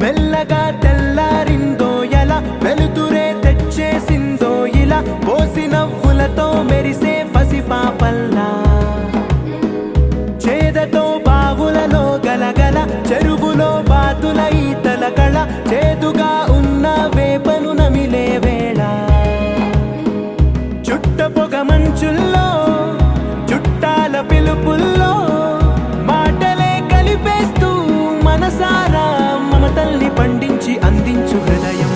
మెల్లగా తెల్లారిందో ఎలా వెలుతురే తెచ్చేసిందో ఇలా పోసి నవ్వులతో మెరిసే పసిపాపల్లా చేదతో బావులలో గలగల చెరువులో బాతుల ఈతల కళ చేదుగా ఉన్న వేపను నమిలే వేళ చుట్ట పొగ మంచుల్లో చుట్టాల పిలుపుల్లో మాటలే కలిపేస్తూ మనసారా మమతల్ని పండించి అందించు హృదయం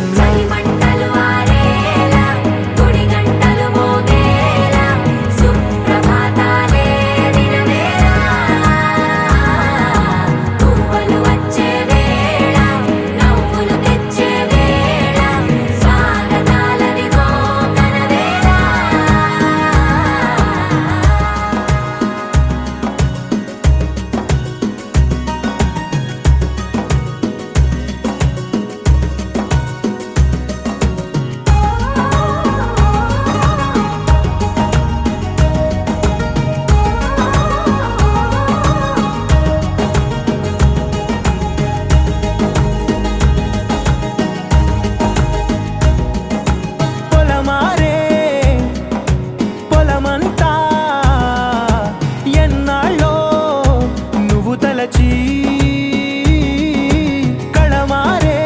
కళమారే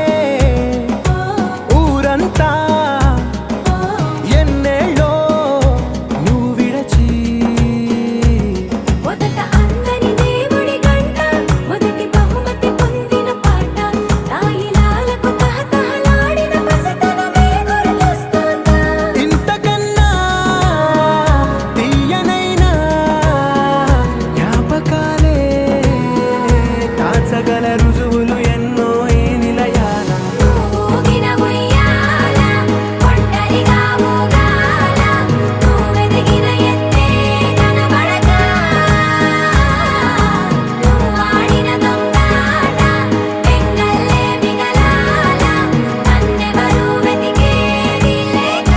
ఊరంతా ఎన్నేళ్ళో నువ్వు విడచి మొదట అందరి దేవుడి గంట మొదటి బహుమతి పొందిన పాట తాయిలాలకు తహతహలాడిన పసితనమే గుర్తొస్తుందా ఇంతకన్నా తీయనైనా జ్ఞాపకాలే దాచగల రుజువులు ఎన్నో ఈ నిలయాల ఊగిన ఉయ్యాల ఒంటరిగా ఊగాల నువ్వెదిగిన ఎత్తే కనబడక నువ్వాడిన దొంగాట పెంగల్లే మిగలాల నన్నెవరూ వెతికేది లేక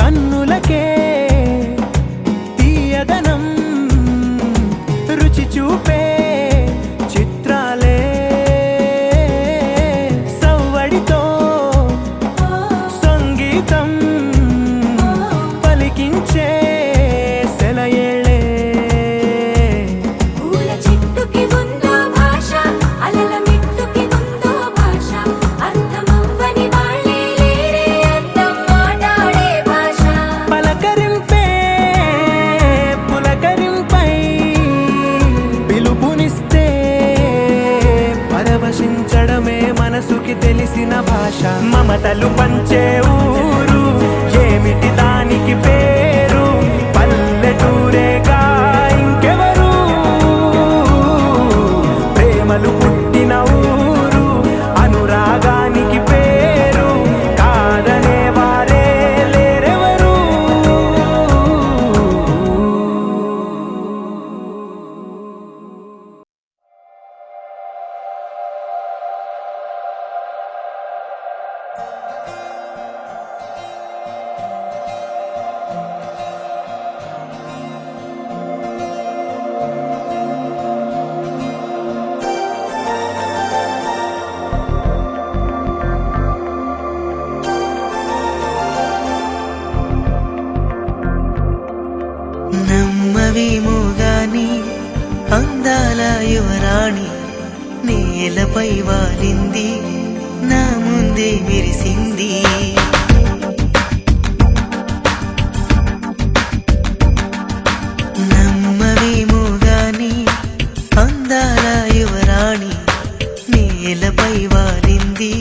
కన్నులకే తీయదనం రుచి చూపే చిత్రాలే సవ్వడితో సంగీతం పలికించే సెలయేళే పూల చెట్టుకి ఉందో భాష అలల మిట్టుకి ఉందో భాష అర్థమవ్వని వాళ్ళే లేరే అర్థం మాట్లాడే భాష పలకరింపే పులకరింపై పిలుపునిస్తే పరవశించడమే మనసుకి తెలిసిన భాష మమతలు పంచే ఊరు ఏమిటి దానికి పేరు పల్లెటూరేగా ఇంకెవరు ప్రేమలు పుట్టిన ఊరు అనురాగానికి పేరు కాదనే వారే లేరెవరు నమ్మవేమో గాని అందాల యువరాణి నేలపై వాలింది నా ముందే మెరిసింది నమ్మవేమో గాని అందాల యువరాణి నేలపై వాలింది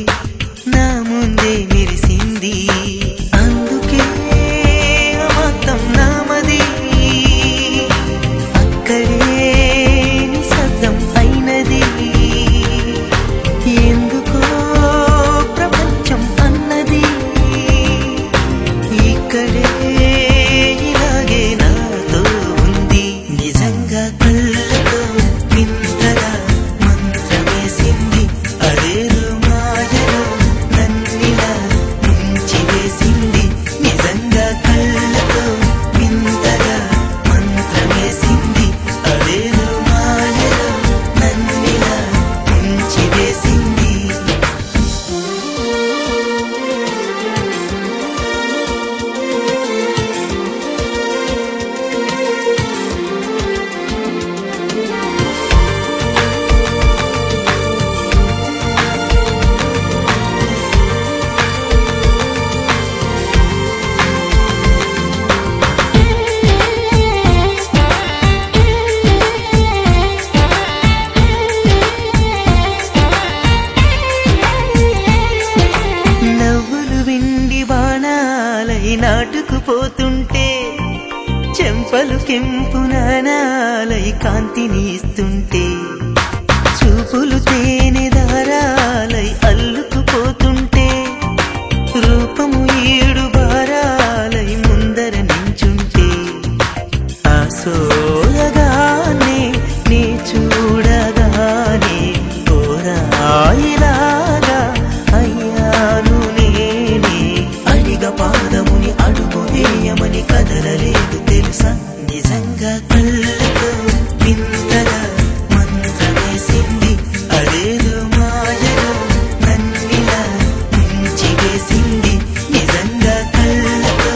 నా ముందే మెరిసింది పలుకెంపు నానాలై కాంతిని ఇస్తుంటే చూపులు తేనె దారాలై అల్లుకుపోతుంటే రూపము ఏడు బారాలై ముందర నించుంటే ఆ సోయగానే నీ చూడగానే ఓరాయిలాగా అయ్యాను నేనే అడిగ పాదముని అడుగు వేయమని కదలలేదు తెలుసా నిజంగా కళ్ళతో వింతగా మంత్రమేసింది అదేదో మాయలో నన్నిలా ముంచివేసింది నిజంగా కళ్ళతో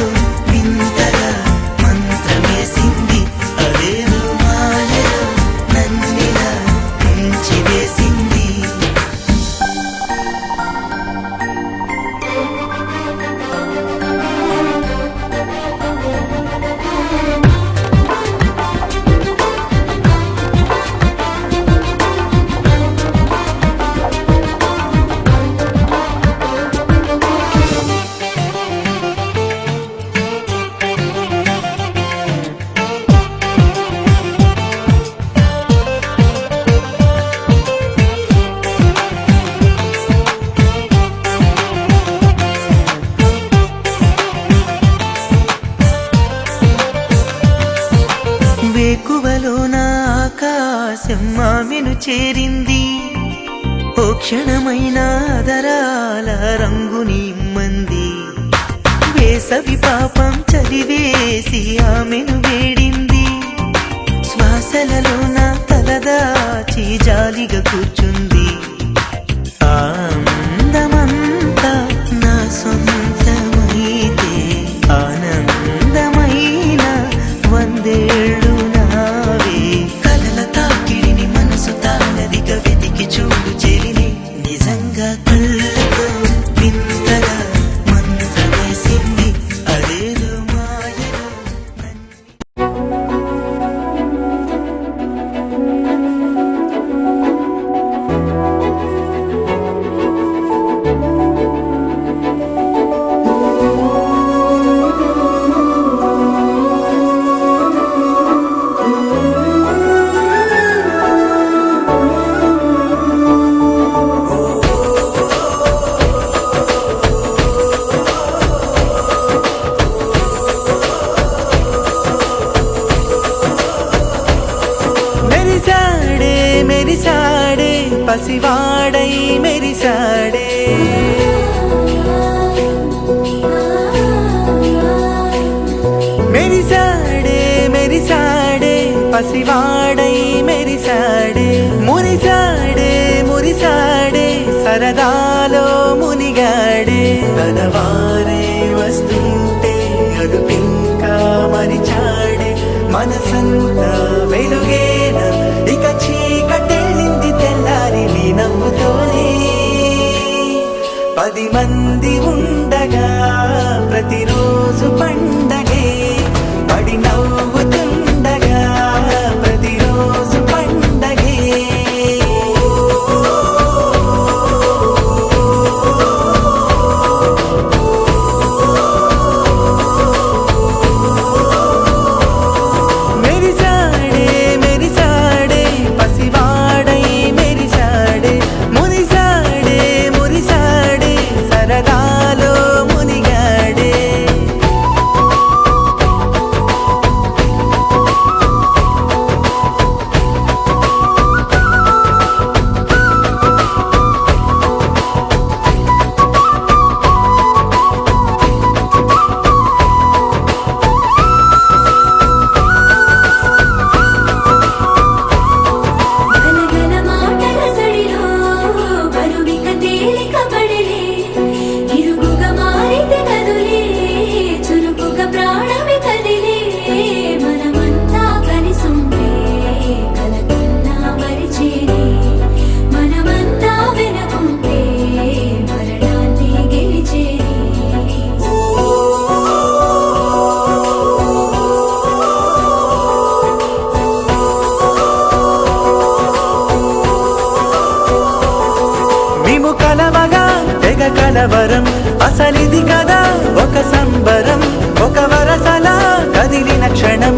వింతగా మంత్రమేసింది అదేదో మాయలో నన్నిలా ముంచివేసింది వేకువలో నా ఆకాశం ఆమెను చేరింది ఓ క్షణమైన ఆదరాల రంగుని ఇమ్మంది వేసవి పాపం చలివేసి ఆమెను వేడింది శ్వాసలలో నా తలదాచి జాలిగా కూర్చుంది ఆనందమంతా నా సొంతమైతే ఆనందమైన వందేళ్ళు నావే కలల తాకిడిని మనసు తానదిగా వెతికి చూడు చెలిని నిజంగా కళ్ళతో వింతగా మంత్రమేసింది అదేదో మాయలో మెరిసాడే మెరిసాడే పసివాడై మెరిసాడే మెరిసాడే మెరిసాడే పసివాడై మెరిసాడే మురిసాడే మురిసాడే సరదాలో మునిగాడే తనవారే వస్తుంటే అదుపింకా మరిచాడే మనసంతా వెలుగేన ఇక చీకటెళ్ళింది తెల్లారి నీ నవ్వుతోనే 10 మంది ఉండగా ప్రతిరోజు పండగే పడి నవ్వుతుండగా ప్రతిరోజు పండగే మెరిసాడే మెరిసాడే పసివాడై మెరిసాడే మురిసాడే మురిసాడే సరదాలో మునిగాడే గలగల మాటల సడిలో బరువిక తేలిక పడలే ఇరుగుగా మారితే కదులే చురుకుగా ప్రాణమి కదిలే మనమంతా కలిసుంటే కలకన్నా మరిచేనే మనమంతా వెనకుంటే మరణాన్ని గెలిచేనే మేము కలవగా తెగ కలవరం అసలిది కదా ఒక సంబరం ఒక వరసలా కదిలిన క్షణం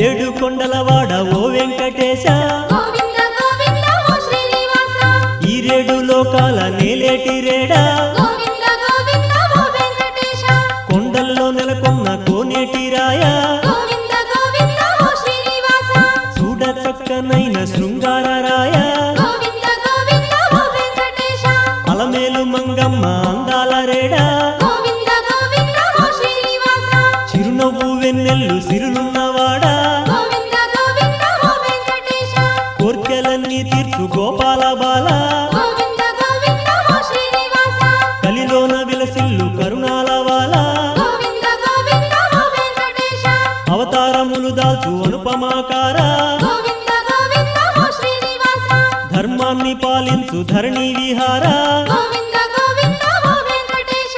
ఏడు కొండలవాడ ఓ వెంకటేశ గోవింద గోవింద ఓ శ్రీనివాస ఈ రేడు లోకాల నేలేటి రేడా గోవింద గోవింద ఓ వెంకటేశ కొండల్లో నెలకొన్న కోనేటి రాయ గోవింద గోవింద ఓ శ్రీనివాస చూడ చక్కనైన శృంగార రాయ గోవింద గోవింద ఓ వెంకటేశ అలమేలు మంగమ్మ అందాల రేడా గోవింద గోవింద ఓ శ్రీనివాస చిరునవ్వు వెన్నెల్లు సిరులున్నవాడా గోవింద గోవింద ఓ వెంకటేశ కోర్కెలన్నీ తీర్చు గోపాల బాల గోవింద గోవింద ఓ శ్రీనివాస కలిలోన విలసిల్లు కరుణాల వాల గోవింద గోవింద ఓ వెంకటేశ అవతారములు దాల్చు అనుపమాకార గోవింద గోవింద ఓ శ్రీనివాస ధర్మాన్ని పాలించు ధరణి విహార గోవింద గోవింద ఓ వెంకటేశ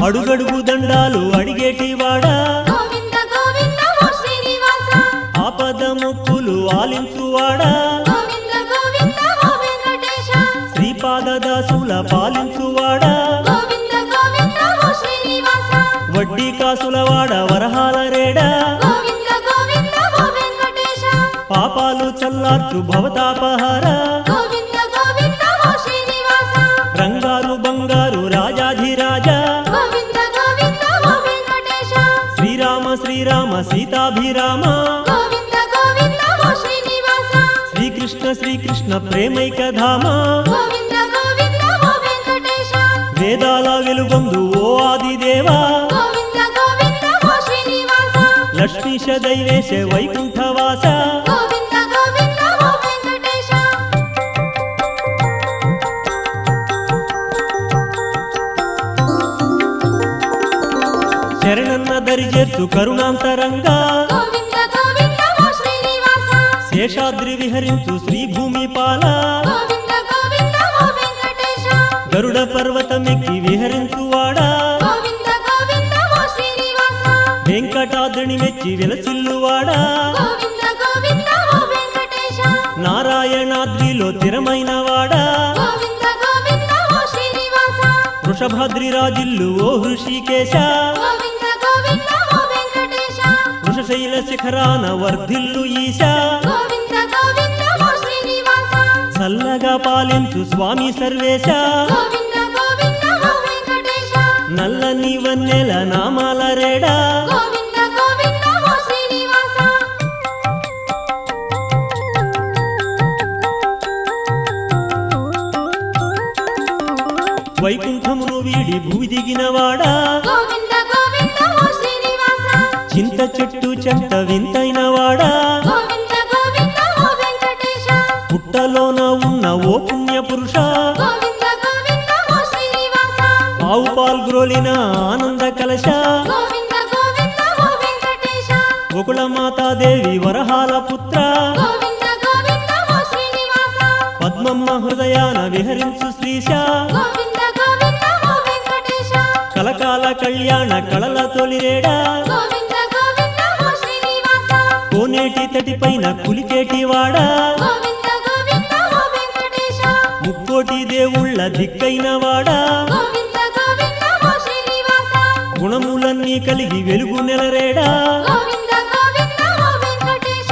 అడుగడుగు దండాలు అడిగేటివాడా గోవింద గోవింద ఓ శ్రీనివాస ఆపద మొక్కులు ఆలించువాడా గోవింద గోవింద ఓ వెంకటేశ శ్రీపాదదాసుల పాలించువాడా గోవింద గోవింద ఓ శ్రీనివాస వడ్డీ కాసులవాడ వరహాల రేడా గోవింద గోవింద ఓ వెంకటేశ పాపాలు చల్లార్చు భవతాపహార గోవింద గోవింద ఓ శ్రీనివాస రంగారు బంగారు రాజాధిరాజా గోవింద గోవింద ఓ వెంకటేశ శ్రీరామ శ్రీరామ సీతాభిరామ గోవింద గోవింద ఓ శ్రీనివాస శ్రీకృష్ణ శ్రీకృష్ణ ప్రేమైక ధామ గోవింద గోవింద ఓ వెంకటేశ వేదాల వెలుగొందు ఓ ఆదిదేవా గోవింద గోవింద ఓ శ్రీనివాస లక్ష్మీశ దైవేశ వైకుంఠవాస గోవింద గోవింద ఓ వెంకటేశ శరణన్న దరిచేర్చు కరుణాంతరంగా గోవింద గోవింద ఓ శ్రీనివాస శేషాద్రి విహరించు శ్రీభూమి పాల గోవింద గోవింద ఓ వెంకటేశ గరుడ పర్వతమెక్కి విహరించువాడా గోవింద గోవింద ఓ శ్రీనివాస వెంకటాద్రిని మెచ్చి విలసిల్లువాడా గోవింద గోవింద ఓ వెంకటేశ నారాయణాద్రిలో తిరమైన వాడా గోవింద గోవింద ఓ శ్రీనివాస వృషభాద్రి రాజిల్లు ఓ హృషికేశ గోవింద గోవింద ఓ వెంకటేశ వృషశైల శిఖరాన వర్ధిల్లు ఈశ గోవింద గోవింద ఓ శ్రీనివాస చల్లగా పాలించు స్వామి సర్వేశ గోవింద గోవింద ఓ వెంకటేశ నల్లని వన్నెల నామాల రేడా గోవింద గోవింద ఓ శ్రీనివాస వైకుంఠమును వీడి భూమి దిగినవాడా గోవింద గోవింద ఓ శ్రీనివాస చింత చెట్టు చెంత వింతైన వాడా గోవింద గోవింద ఓ వెంకటేశ పుట్టలోన ఉన్న ఓ పుణ్య పురుష గోవింద గోవింద ఓ శ్రీనివాస ఆవు పాల్గ్రోలిన ఆనంద కలశ గోవింద గోవింద ఓ వెంకటేశ గోకుల మాతాదేవి వరహాల పుత్ర గోవింద గోవింద ఓ శ్రీనివాస పద్మమ్మ హృదయాన విహరించు శ్రీశ గోవింద గోవింద ఓ వెంకటేశ కలకాల కళ్యాణ కళల తొలిరేడా గోవింద గోవింద ఓ శ్రీనివాస కోనేటి తటిపైన కులికేటి వాడా గోవింద గోవింద ఓ వెంకటేశ ముక్కోటి దేవుళ్ళ దిక్కైన వాడా గోవింద గోవింద ఓ శ్రీనివాస గుణములన్నీ కలిగి వెలుగు నెలరేడా గోవింద గోవింద ఓ వెంకటేశ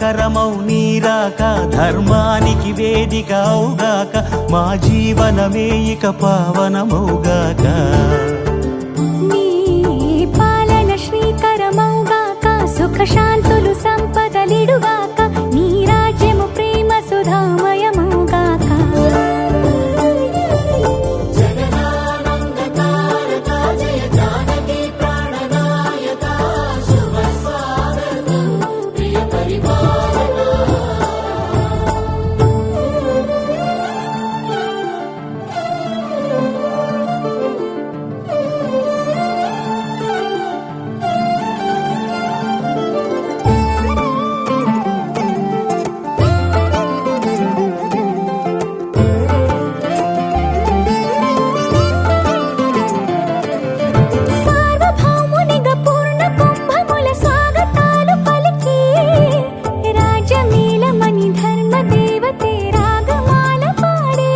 మంగళకరమౌ నీరాక ధర్మానికి వేదిక అవుగాక మా జీవనమే ఇక పావనమౌగాక నీ పాలన శ్రీకరమౌగాక సుఖ శాంతులు సంపదలిడుగాక నీ రాజ్యము ప్రేమ సుధామయమౌగాక సార్వభౌమునిగా పూర్ణ కుంభముల స్వాగతాలు పలికి రాజమేళమణి ధర్మ దేవతే రాగమాల పాడే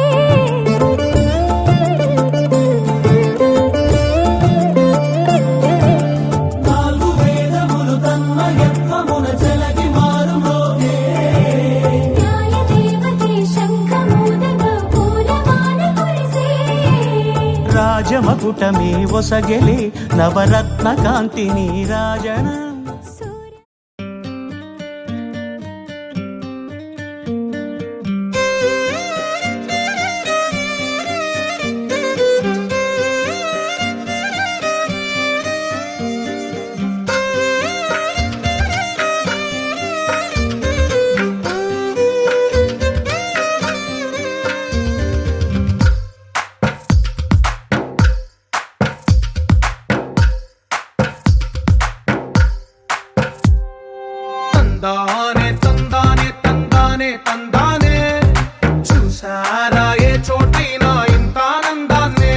న్యాయ దేవతే శంఖమూదగా పూలవాన కురిసే రాజమకుటమే ఒసగెలే నవరత్న కాంతి నీరాజన సూర్య తందానే తందానే తందానే తందానే చూసారా ఏ చోటైనా ఇంత ఆనందాన్నే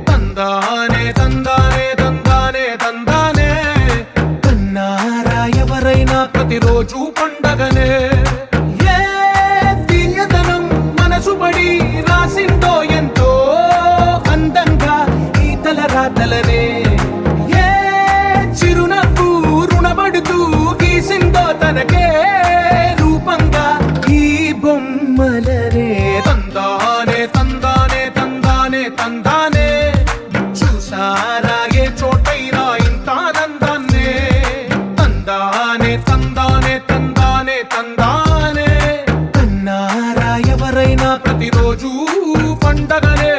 తందానే తందానే తందానే తందానే కన్నారా ఎవరైనా ప్రతిరోజు పండగనే ఏ తీయదనం మనసు పడి రాసిందో ఎంతో అందంగా ఈ తలరాతలనే ఏ చిరునవ్వు రుణపడుతూ గీసిందో తనకే రూపంగా ఈ బొమ్మలనే తందానే తందానే తందానే తందానే చూసారా ఏ చోటైనా ఇంత ఆనందాన్నే తందానే తందానే తందానే తందానే కన్నారా ఎవరైనా ప్రతిరోజు పండగనే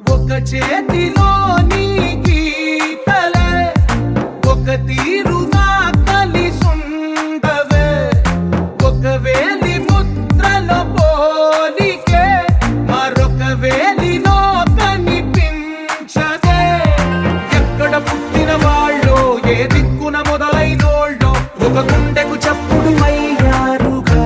ఒక చేతిలో నీ గీతలే ఒక తీరుగా కలిసుండవే ఒక వేలి ముద్రల పోలికే మరొక వేలిలో కనిపించదే ఎక్కడ పుట్టిన వాళ్ళో ఏ దిక్కున మొదలైనోళ్ళో ఒక గుండెకు చప్పుడు అయ్యారుగా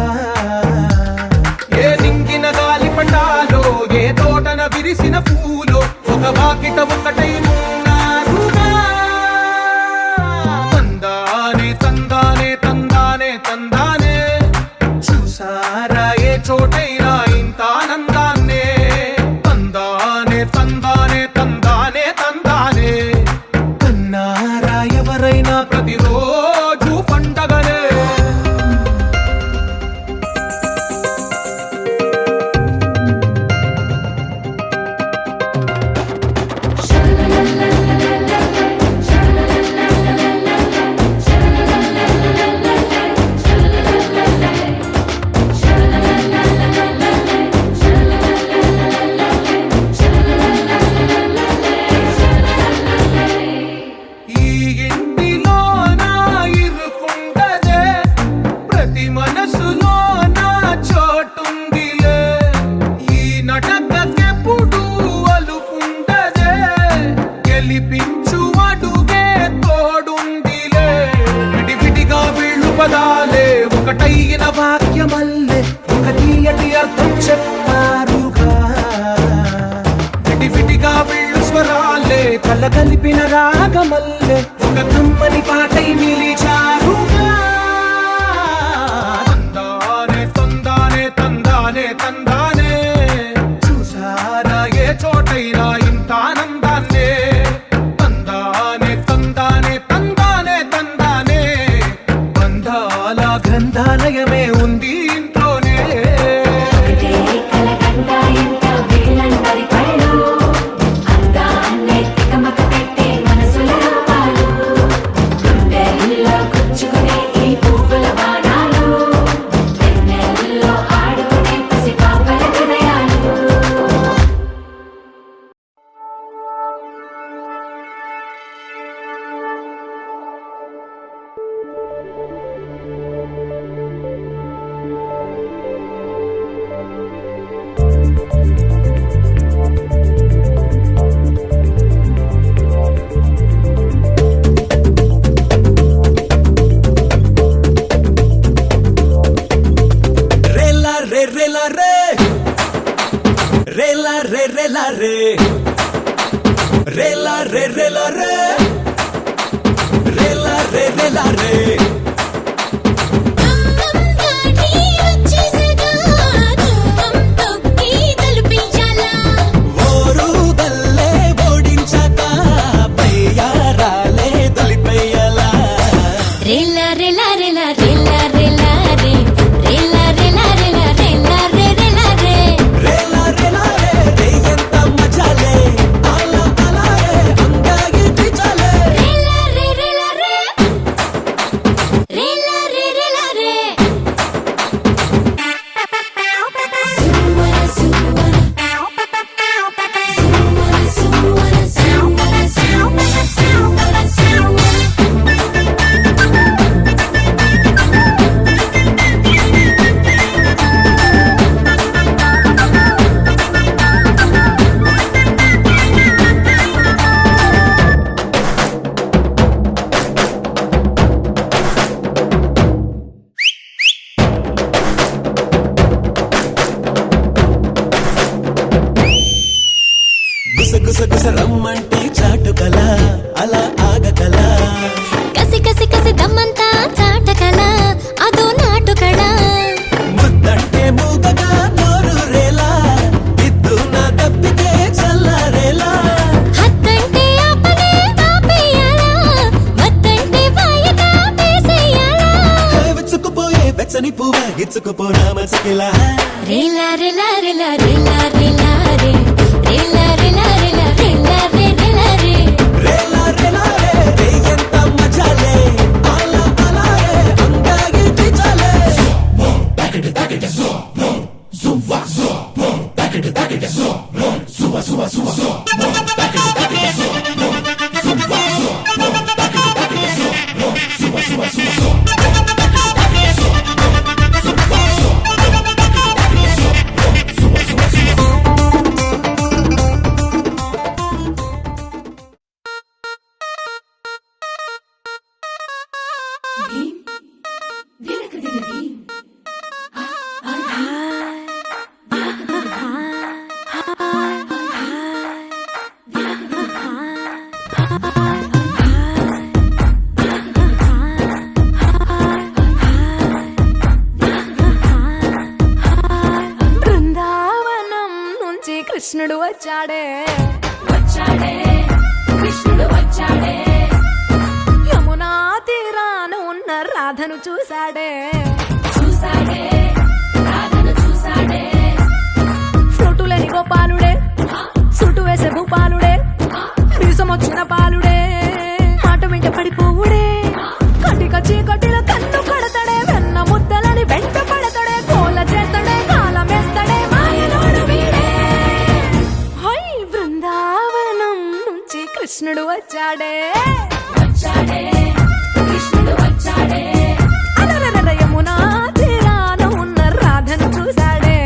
ఏ దింగిన గాలి పటాలో ఏ తోటన విరిసిన పూలో ఒక వాకిట ఒకటై ఉన్నారుగా తందానే తందానే తందానే తందానే చూసారా ఏ చోటైనా ఇంత ఆనందాన్నే తందానే తందానే తందానే తందానే కన్నారా ఎవరైనా ప్రతిరోజు పండగనే ఈ ఇంటిలో నా ఇరుకుండదే ప్రతి మనసులో నా చోటుందిలే ఈ నటకెప్పుడు అలుకుండదే గెలిపించు అడుగే తోడుందిలే విడివిడిగా వీళ్ళు పదాలే ఒకటైన వాక్యమల్లే ఒక తీయటి అర్థం చెప్పారుగా కలగలిపిన రాగమల్లె ఒక కమ్మని పాటై నిలిచారుగా తందానే తందానే తందానే తందానే చూసారా ఏ చోటైనా ఇంత ఆనందాన్నే తందానే తందానే తందానే తందానే బంధాల గ్రంథాలయమే ఉంది ఇంట్లోనే రమ్మంటే చాటుకల అలా ఆగకల కసి కసి కసి దమ్మంతా చాటకల అదో నాటుకడ ముద్దంటే మూగగా నోరు రేలా ఇద్దు నా తప్పితే చల్లారేలా హత్తంటే ఆపనే ఆపేయాలా వద్దంటే వాయగా వేసేయాలా వెచ్చుకుపోయే వెచ్చని పువ్వ గిచ్చుకుపోనా మసకిలా రేలా రేలా రేలా రేలా రేలా రే రేలా రేలా రేలా రేలా రే రేలా రే రేలా రేలా రే రే ఎంత మజాలే అలా అలా రే అందాగి టిచాలే బృందావనం నుంచి కృష్ణుడు వచ్చాడే వచ్చాడే కృష్ణుడు వచ్చాడే యమునా తీరాన ఉన్న రాధను చూశాడే చూశాడే రాధను చూశాడే ఫ్రూటులేని గోపాలుడే సుట్టు వేసే భూపాలుడే మీసమొచ్చిన పాలుడే మాట వెంట పడిపోవుడే కటిక చీకటిలో కన్ను కడతాడే వెన్న ముద్దలని వెంట పడతాడే కోల చేస్తాడే కాలమేస్తాడే మాయలోడు వీడే హై బృందావనం నుంచి కృష్ణుడు వచ్చాడే వచ్చాడే కృష్ణుడు వచ్చాడే అలరర యమునా తీరాన ఉన్న రాధను చూశాడే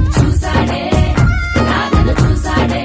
చూశాడే రాధను చూశాడే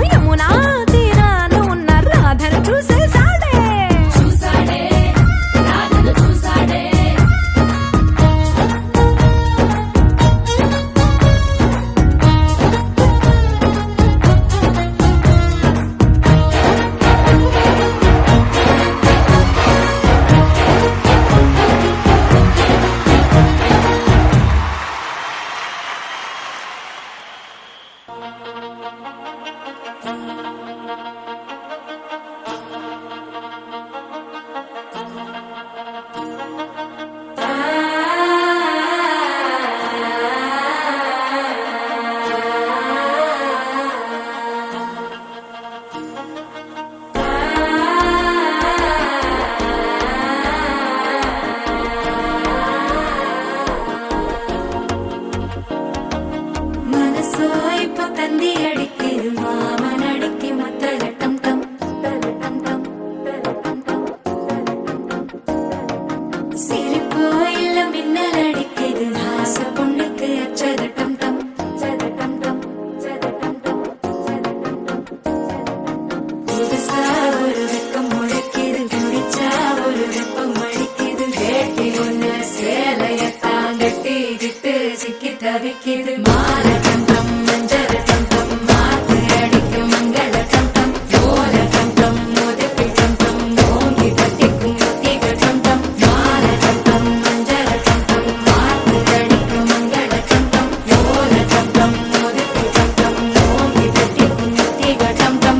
యమునా తీరాన ఉన్న రాధను చూసేసాడే മനസ്സോ ഇപ്പൊ തന്തി അടിക്കരു മാമനടിക്ക് മത്തലട്ടം ടം ടം ടം സിരിപ്പോ ഇല്ല മിന്നലടിക്കരു ഹാസ പൊണ്ണുക്ക് അച്ചതട്ടം ടം ചതട്ടം ടം ചതട്ടം ടം പുതുസാ ഒരു വെക്കം മുഴക്കിയത് കുടിച്ചാ ഒരു വെപ്പം മടിക്കിയത് കേട്ടി ഒന്ന് സേലയത്താൻ കെട്ടിയിട്ട് സിക്കി തവിക്കിയത് മാലട്ടം ടം മഞ്ചരട്ടം ടം മാത്ത് അടിക്കും മംഗളട്ടം ടം ഓലട്ടം ടം മുതപ്പിട്ടം ടം ഓങ്ങി തട്ടിക്കും മുത്തികട്ടം ടം മാലട്ടം ടം മഞ്ചരട്ടം ടം മാത്ത് അടിക്കും മംഗളട്ടം ടം ഓലട്ടം ടം മുതപ്പിട്ടം ടം ഓങ്ങി തട്ടിക്കും മുത്തികട്ടം ടം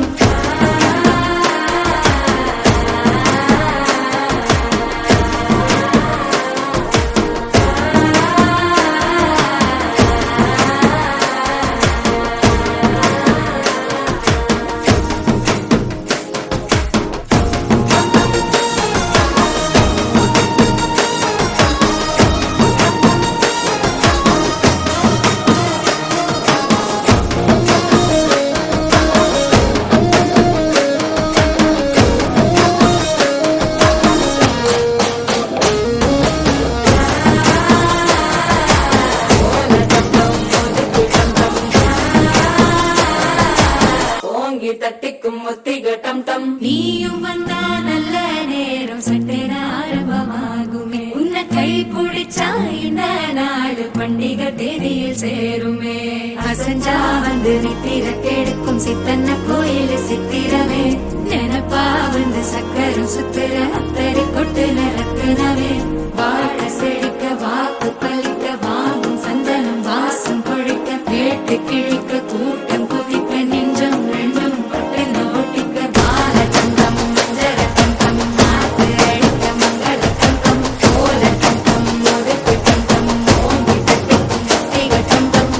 ஓங்கி தட்டிக்கும் முத்திகட்டம் டம் நீயும் வந்தா நல்ல நேரம் சட்டென ஆரம்பமாகுமே உன்னை கை பிடிச்சா இந்த நாடு பண்டிகை தேதியில் சேருமே அசஞ்சா வந்து நித்திர கெடுக்கும் சித்தன்ன கோயில் சித்திரமே நினப்பா வந்து சக்கரம் சுத்துற அத்தரி கொட்டுல ரத்தினவே வாழ செழிக்க வாக்கு பலிக்க வாங்கும் சந்தனம் வாசம் கொழிக்க கேட்டு கிழிக்க கூட்டம் குதிக்க நெஞ்சம் ரெண்டும் பட்டுன ஒட்டிக்க பாலச்சந்தம் மஞ்சரட்டம் டம் மாத்து அடிக்க மங்களட்டம் டம் கோலட்டம் டம் முதுக்குட்டம் டம் ஓங்கி தட்டிக்கும் முத்திகட்டம் டம்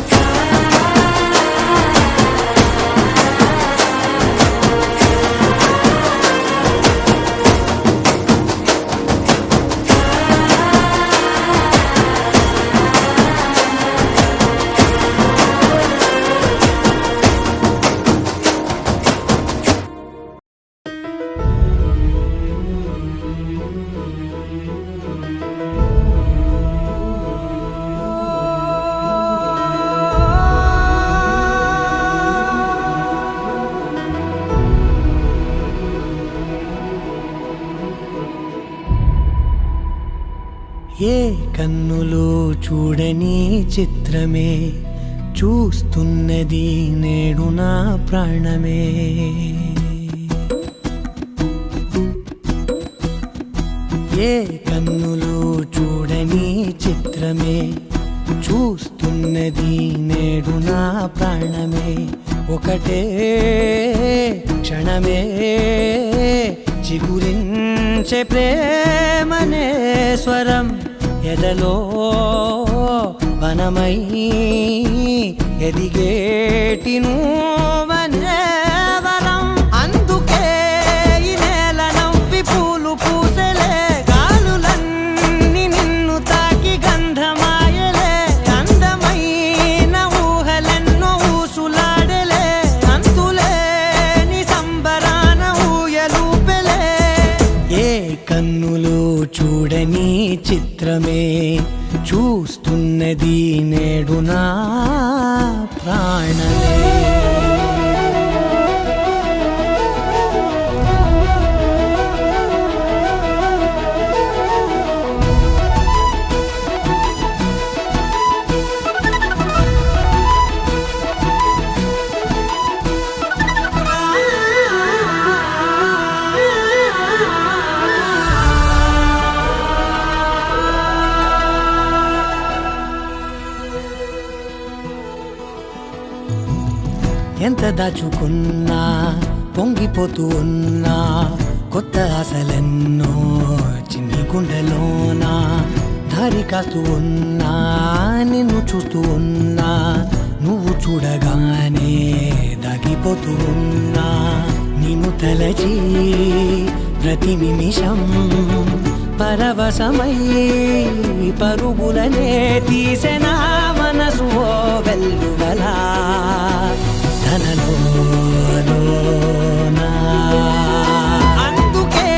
ఏ కన్నులు చూడని చిత్రమే చూస్తున్నది నేడు నా ప్రాణమే ఏ కన్నులు చూడని చిత్రమే చూస్తున్నది నేడు నా ప్రాణమే ఒకటే క్షణమే చిగురించే ప్రేమనే స్వరం ఎదలో వనమై ఎదిగేటి నువ్వనే వరం అందుకే ఈ నేల నవ్వి పూలు పూసలే గాలులన్నీ నిన్ను తాకి గంధమాయలే అందమైన ఊహలెన్నో ఊసులాడలే అంతులేని సంబరాన ఊయలూపెలే ఏ కన్నులు చూడని చిత్రమే చూస్తున్న చూస్తున్నది నేడు నా ప్రాణమే. ఎంత దాచుకున్నా పొంగిపోతూ ఉన్నా కొత్త ఆశలెన్నో చిన్ని గుండెలోనా దారి కాస్తూ ఉన్నా నిన్ను చూస్తూ ఉన్నా నువ్వు చూడగానే దాగిపోతూ ఉన్నా నిన్ను తలచి ప్రతి నిమిషం పరవశమై పరుగులనే తీసెనా మనసు ఓ వెల్లువలా తనలోనా. అందుకే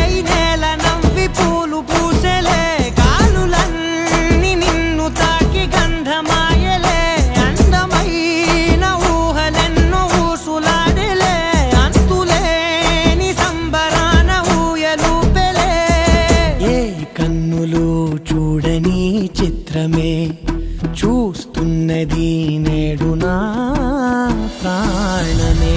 ఈ నేల నవ్వి పూలు పూసెలే గాలులన్నీ నిన్ను తాకి గంధమాయలే అందమైన ఊహలెన్నో ఊసులాడలే అంతులేని సంబరాన ఊయలూపెలే. ఏ కన్నులు చూడని చిత్రమే చూస్తున్నది నేడు నా ప్రాణమే.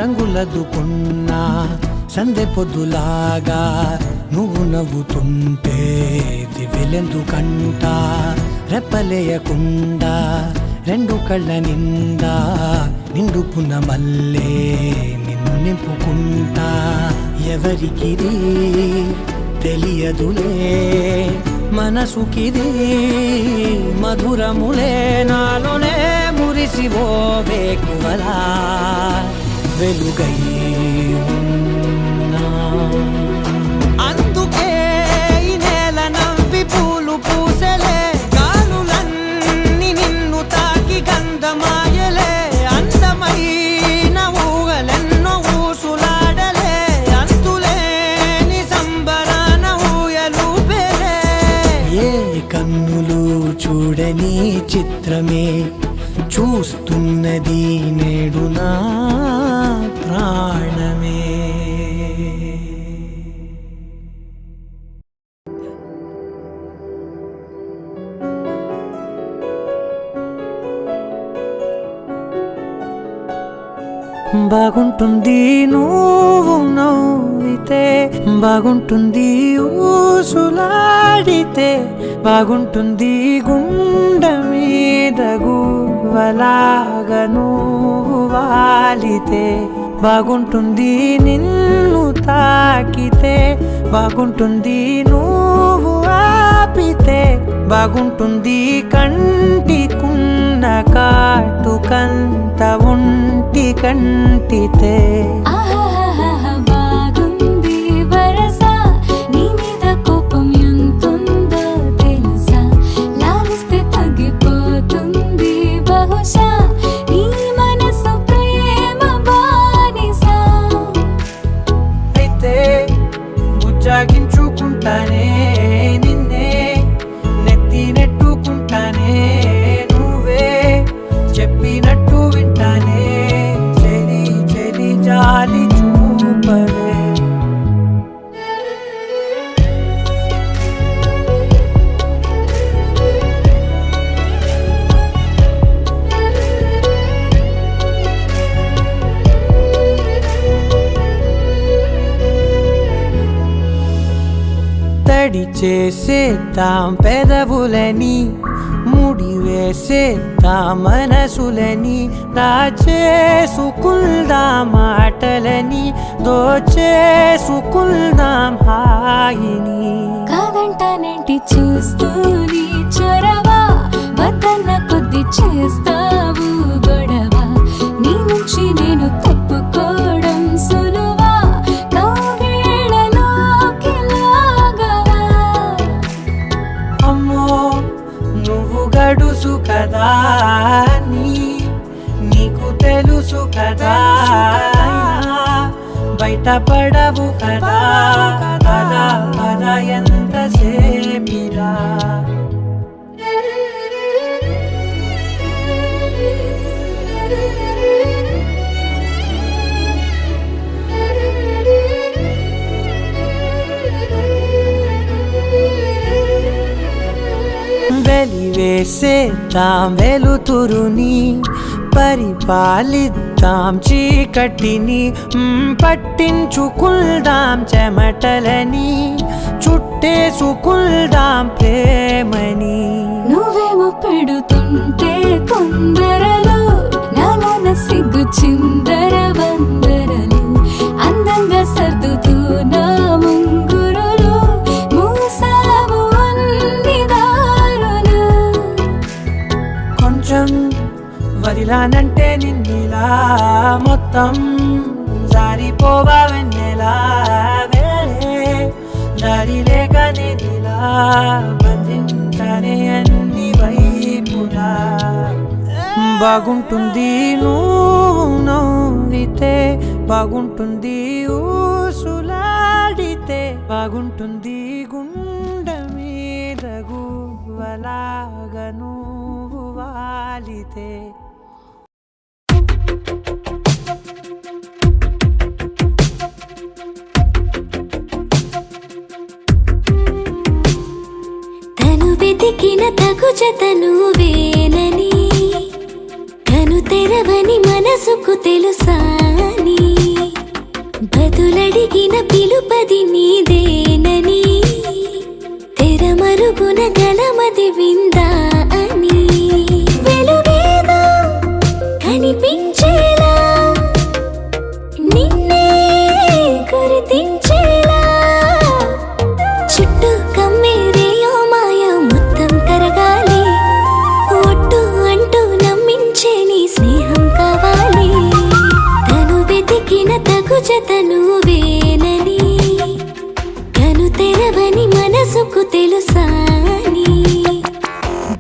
రంగులదుకున్నా సందె పొద్దులాగా నువ్వు నవ్వుతుంటే దివ్వెలెందుకంట రెప్పలేయకుండా రెండు కళ్ళ నిండా నిండుకున్న మల్లే నిన్ను నింపుకుంటా. ఎవరికిది తెలియదులే మనసుకిది మధురములే నాలోనే మురిసి ఓ వేకువలా వెలుగై ఉన్నా. అందుకే ఈ నేల నవ్వి పూలు పూసెలే గాలులన్నీ నిన్ను తాకి గంధమాయలే అందమైన ఊహలెన్నో ఊసులాడలే అంతులేని సంబరాన ఊయలూపెలే. ఏ కన్నులు చూడని చిత్రమే చూస్తున్నది నేడు నా ప్రాణమే. బాగుంటుంది నువ్వు నవ్వితే బాగుంటుంది ఊసులాడితే బాగుంటుంది గుండె మీద గువ్వలాగా నువ్వు వాలితే బాగుంటుంది నిన్ను తాకితే బాగుంటుంది నువ్వు ఆపితే బాగుంటుంది కంటికున్న కాటుకంత ఒంటి కంటితే. బాగుంది వరస నీ మీద కోపం ఎంతుందో తెలుసా లాలిస్తే తగ్గిపోతుంది బహుశా నీ మనసు ప్రేమ బానిసా. అయితే ముజ్జాగించుకుంటానే నిన్నే నెత్తి నెట్టుకుంటానే నువ్వే చెప్పినట్టు వింటానే చెలి చెలి జాలి చూపవే. తడి చేసేద్దాం పెదవులని ముడివేసేద్దా మనసులని దాచేసుకుందా మాటలని దోచేసుకుందాం హాయిని కాదంటానేంటి చూస్తూని చొరవా వద్దన్న కొద్ది చేస్తావు గొడవ నీ నుంచి నేను తప్పుకోవడం సులువా కౌగిళ్ళలోకి లాగవా అమ్మో నువ్వు గడుసు కదా నీకు తెలుసు కదా బయటపడవు కదా పద పద ఎంత సేపిరా వెలివేసేద్దాం వెలుతురుని పరిపాలిద్దాం చీకటిని పట్టించుకుందాం చెమటలని చుట్టేసుకుందాం ప్రేమని నువ్వేమో పెడుతుంటే కొందరలు నాలోన సిగ్గు చిందర వందరలు అందంగా సర్దుతూ నా ముంగురులు మూసావు అన్ని దారులు కొంచెం వదిలానంటే నిన్నిలా మొత్తం జారిపోవా వెన్నెలా వేరే దారి లేక నేనిలా బంధించనే అన్ని వైపులా బాగుంటుంది నువ్వు నవ్వితే బాగుంటుంది ఊసులాడితే బాగుంటుంది గుండె మీద గువ్వలాగా నువ్వు వాలితే తను వెతికిన తగు జత నువ్వేనని కను తెరవని మనసుకు తెలుసాని బదులడిగిన పిలుపది నీదేనని తెరమరుగున గలమది విందా అని వెలుగేదో కనిపించేలా నిన్నే గుర్తించేలా చుట్టూ కమ్మేరేయో మాయ మొత్తం కరగాలి ఒట్టు అంటూ నమ్మించే నీ స్నేహం కావాలి తను వెతికిన తగు జత నువ్వేనని కను తెరవని మనసుకు తెలుసాని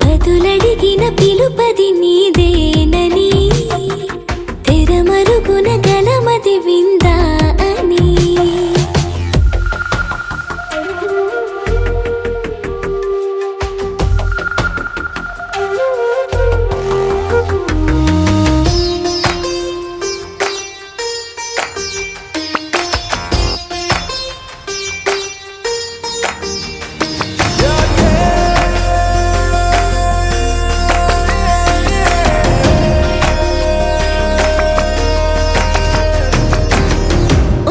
బదులడిగిన పిలుపది నీదేనని తెరమరుగున గలమది విందా అని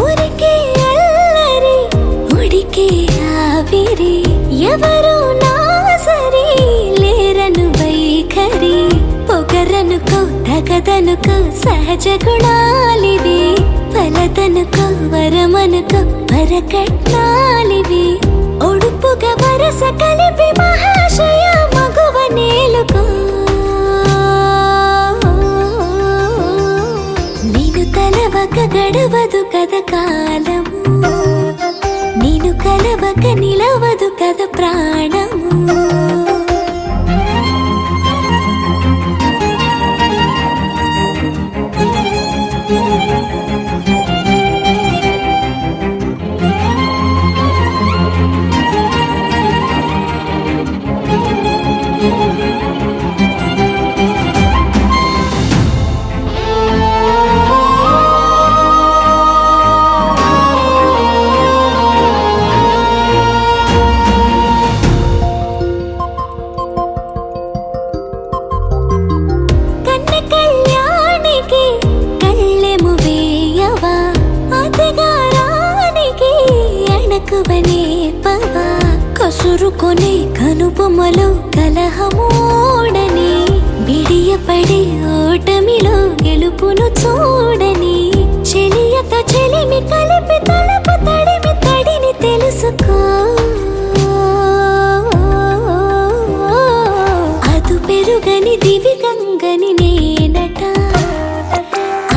ఊరికే అల్లరి ఉడికే ఆవిరి ఎవరు నా సరి లేరను వైఖరి పొగరనుకో తగదనుకో సహజ గుణాలివి ఫలదనుకో వరమనుకో వరకట్నాలివి ఒడుపుగా వరస కలిపి మహాశయ మగువ నేలుకో నేను తలవక గడవదు కద కాలము నేను కలవక నిలవదు కద ప్రాణము కసురుకొనే కనుబొమ్మలో కలహమూడని బిడియపడే ఓటమిలో గెలుపును చూడని చెలియత చెలిమి కలిపి తలపు తడిమి తడిని తెలుసుకో అదు పెరుగని దివి గంగని నేనట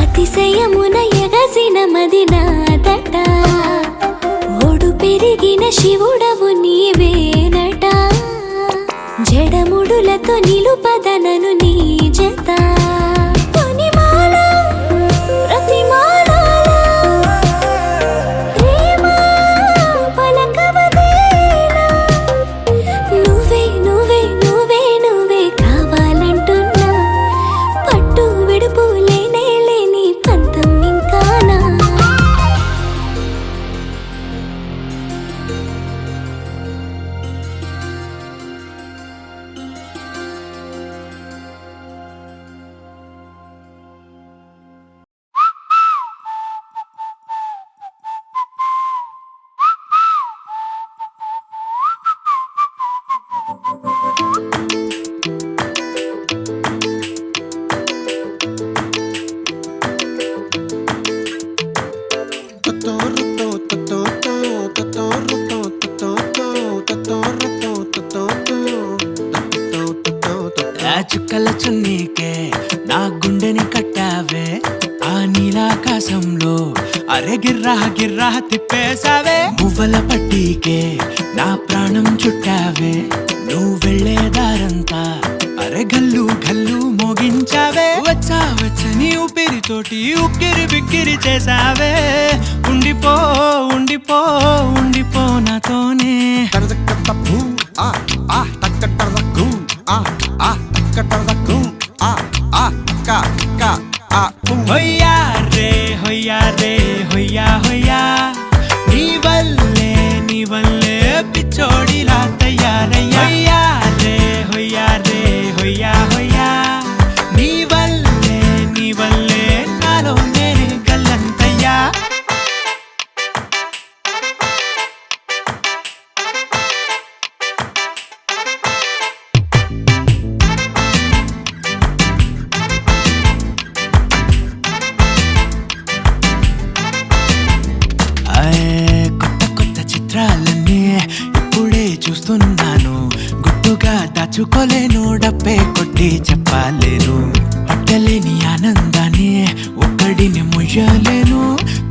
అతిశయమున ఎగసిన మది నాదట ఓడు పెరిగిన శివుడవు నీవేనట జడముడులతో నిలుపదనను నీ జత తొనిమాల ప్రతిమాలాల ప్రేమ పలకవదేలా నువ్వే నువ్వే నువ్వే నువ్వే కావాలంటున్నా పట్టు విడుపు లేనే లేని పంతం ఇంకానా ఆ చుక్కల చున్నీకే నా గుండెని కట్టావే ఆ నీలాకాశంలో అరే గిర్రా గిర్రా తిప్పేశావే మువ్వల పట్టీకే నా ప్రాణం చుట్టావే నువ్వు వెళ్ళే దారంతా అరే గల్లు గల్లు మోగించావే వచ్చా వచ్చని ఊపిరితోటి ఉక్కిరి బిక్కిరి చేసావే ఉండిపో ఉండిపో ఉండిపో నాతోనే హొయ్యా రే హొయ్యా రే హొయ్యా హొయ్యా నీ వల్లే పిచ్చోడిలా తయారయ్యా హొయ్యా రే హొయ్యా హొయ్యా నీ వల్లే నాలో నేనే గల్లంతయ్యా కొత్త చిత్రాలన్నీ ఇప్పుడే చూస్తున్నాను గుట్టుగా దాచుకోలేను డబ్బే కొట్టి చెప్పలేను పట్టలేని ఆనందాన్ని ఒక్కడిని ముయ్యలేను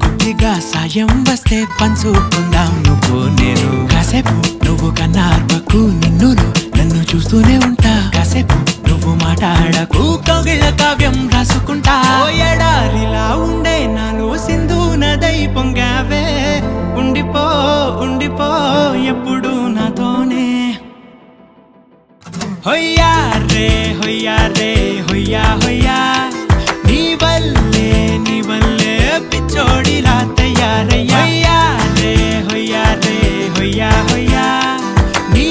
కొద్దిగా సాయం వస్తే పంచుకుందాం నువ్వు నేను కాసేపు నువ్వు కన్నార్పకు నిన్ను నన్ను చూస్తూనే ఉంటా కాసేపు నువ్వు మాట్లాడకు కౌగిళ్ళ కావ్యం రాసుకుంటా ఎడారిలా ఉండే నాలో సింధు నదై పొంగావే ఉండిపో ఉండిపో ఎప్పుడు నాతోనే హొయ్యా రే హొయ్యా రే హొయ్యా హొయ్యా నీ వల్లే పిచ్చోడిలా తయారయ్యా హొయ్యా రే హొయ్యా హొయ్యా నీ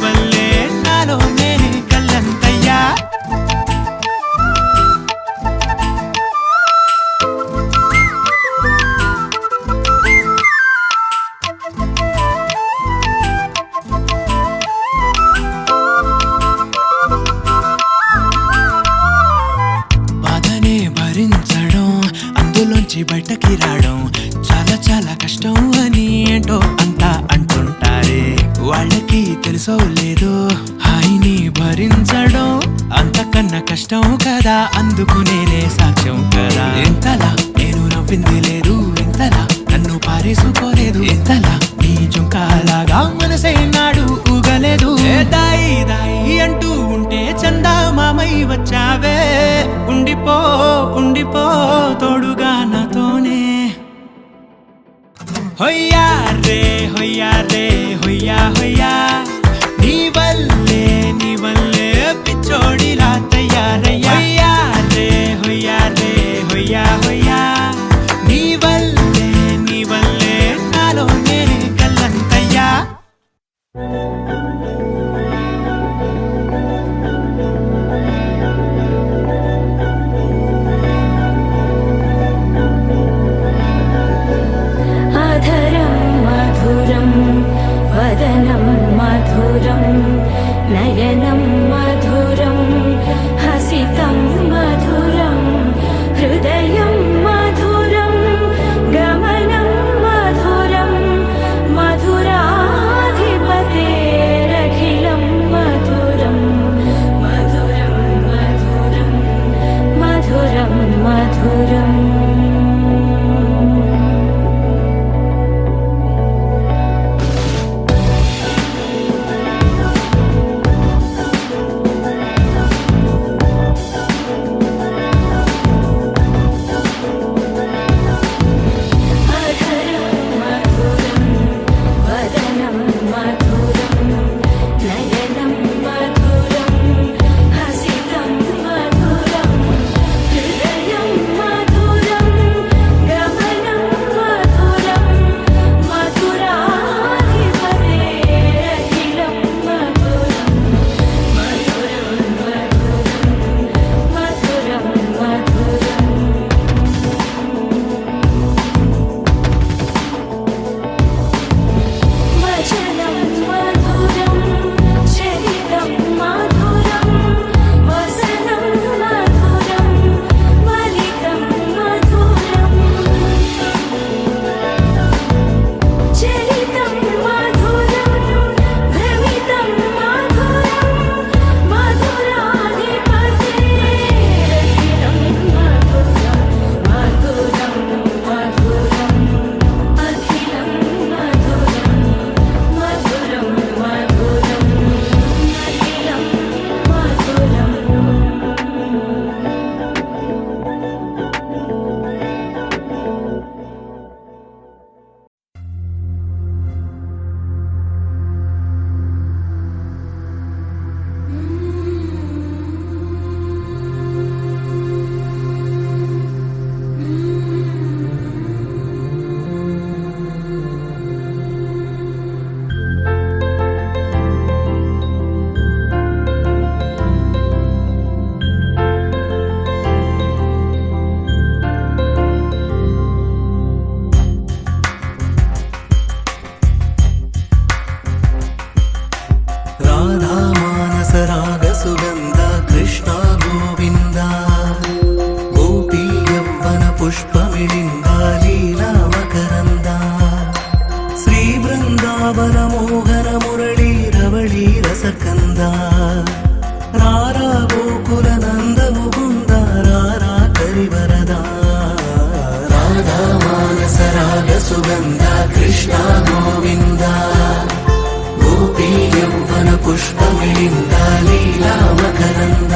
వల్లే నాలో నేనే గల్లంతయ్యా బాధనే భరించడం అందులోంచి బయటకి రావడం చాలా చాలా కష్టం అని ఏంటో అంతా అంటుంటారే వాళ్ళకి తెలుసో లేదో హాయిని భరించడం అంతకన్నా కష్టం కదా అందుకు నేనే సాక్ష్యం కదా ఎంతలా నేను నవ్వింది లేదు ఎంతలా నన్ను పారేసుకోలేదు ఎంతలా నీ జుంకాలాగా మనసే నాడు ఊగలేదు దాయి దాయి అంటూ ఉంటే చందా మామై వచ్చావే ఉండిపో ఉండిపో తోడుగా నాతోనే హొయ్యా రే హొయ్యా రే హొయ్యా హొయ్యా నీ వల్లే పిచ్చోడిలా తయారయ్యా హొయ్యా రే హొయ్యా హొయ్యా నీ వల్లే నాలో నేనే గల్లంతయ్యా అధరం మధురం వదన పుష్పమిళింద లీలా మకరంద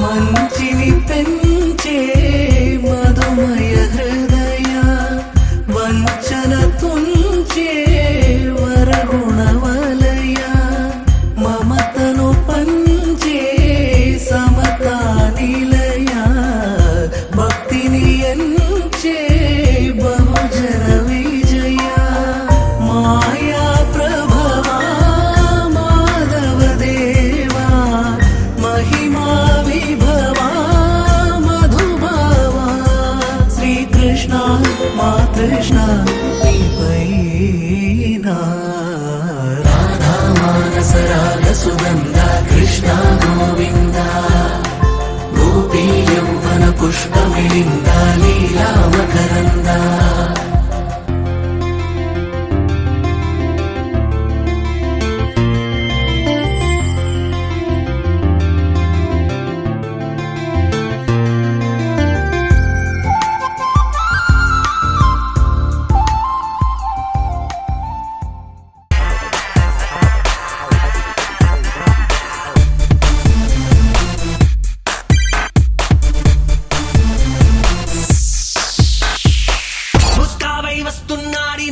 మంచిని పెంచే మధుమయ హృదయ వంచన తుంచే వరగుణవలయ మమతను పంచే సమతా నిలయ భక్తిని ఎంచే బహుజన విజయ మాయా ప్రభవా మాధవ దేవా మహిమా విభవా మధుభావా శ్రీకృష్ణ మా కృష్ణ నీపైనా రాధా మానస రాగ సుగంధ కృష్ణ గోవింద గోపీ యౌవన పుష్పమిళింద లీలా మకరంద ముస్తాబై వస్తున్నాడి